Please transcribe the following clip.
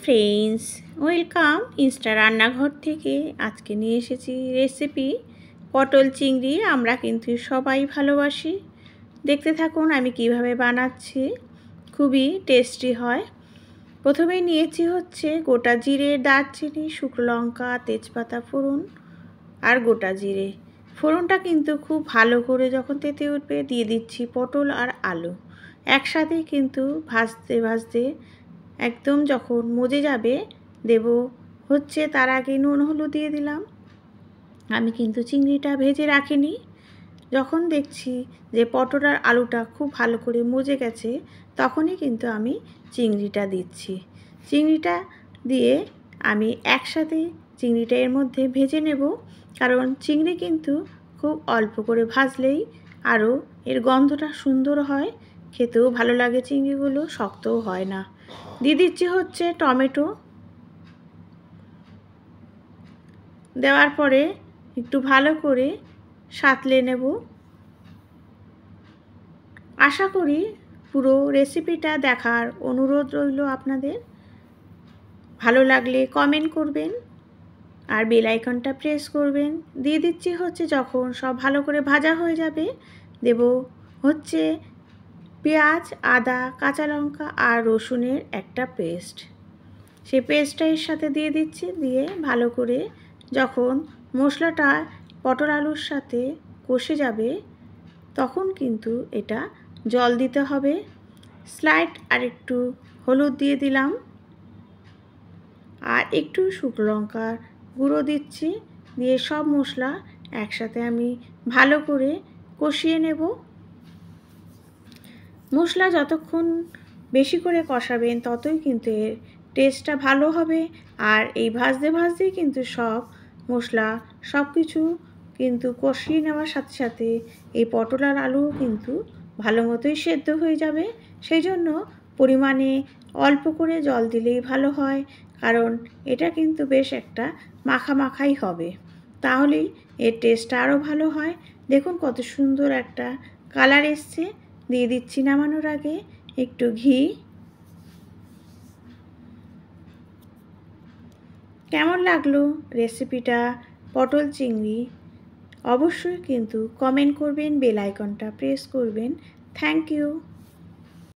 Friends, welcome Insta রান্নাঘর থেকে। আজকে নিয়ে এসেছি রেসিপি পটল চিংড়ি। আমরা কিন্তু সবাই ভালোবাসি। দেখতে থাকুন আমি কিভাবে বানাচ্ছি, খুবই টেস্টি হয়। প্রথমেই নিয়েছি হচ্ছে গোটা জিরে, দারচিনি, শুকনো লঙ্কা, তেজপাতা ফোড়ন আর গোটা জিরে। ফোড়নটা কিন্তু খুব ভালো করে যখন তেতে উঠবে দিয়ে দিচ্ছি পটল আর আলু। একসাথেই কিন্তু ভাজতে ভাজতে একদম যখন মজে যাবে দেব হচ্ছে তার আগে নুন হলুদ দিয়ে দিলাম। আমি কিন্তু চিংড়িটা ভেজে রাখিনি। যখন দেখছি যে পটল আর আলুটা খুব ভালো করে মজে গেছে তখনই কিন্তু আমি চিংড়িটা দিচ্ছি। চিংড়িটা দিয়ে আমি একসাথে চিংড়িটা এর মধ্যে ভেজে নেব, কারণ চিংড়ি কিন্তু খুব অল্প করে ভাজলেই আরও এর গন্ধটা সুন্দর হয়, খেতেও ভালো লাগে, চিংড়িগুলো শক্তও হয় না। দিয়ে দিচ্ছি হচ্ছে টমেটো। দেওয়ার পরে একটু ভালো করে সাঁতলে নেব। আশা করি পুরো রেসিপিটা দেখার অনুরোধ রইল আপনাদের। ভালো লাগলে কমেন্ট করবেন আর বেল আইকনটা প্রেস করবেন। দিয়ে দিচ্ছি হচ্ছে যখন সব ভালো করে ভাজা হয়ে যাবে দেব হচ্ছে পেঁয়াজ, আদা, কাঁচা লঙ্কা আর রসুনের একটা পেস্ট। সেই পেস্টটা এর সাথে দিয়ে দিচ্ছি। দিয়ে ভালো করে যখন মশলাটা পটল আলুর সাথে কষে যাবে তখন কিন্তু এটা জল দিতে হবে। স্লাইড আর একটু হলুদ দিয়ে দিলাম আর একটু শুকনো লঙ্কার গুঁড়ো দিচ্ছি। দিয়ে সব মশলা একসাথে আমি ভালো করে কষিয়ে নেব। মশলা যতক্ষণ বেশি করে কষাবেন ততই কিন্তু এর টেস্টটা ভালো হবে। আর এই ভাজতে ভাজতেই কিন্তু সব মশলা সব কিছু কিন্তু কষিয়ে নেওয়ার সাথে সাথে এই পটল আর আলুও কিন্তু ভালো মতোই সেদ্ধ হয়ে যাবে। সেই জন্য পরিমাণে অল্প করে জল দিলেই ভালো হয়, কারণ এটা কিন্তু বেশ একটা মাখা মাখাই হবে, তাহলেই এর টেস্টটা আরও ভালো হয়। দেখুন কত সুন্দর একটা কালার এসছে। দিয়ে দিচ্ছি নামানোর আগে একটু ঘি। কেমন লাগলো রেসিপিটা পটল চিংড়ি অবশ্যই কিন্তু কমেন্ট করবেন, বেল আইকনটা প্রেস করবেন। Thank you.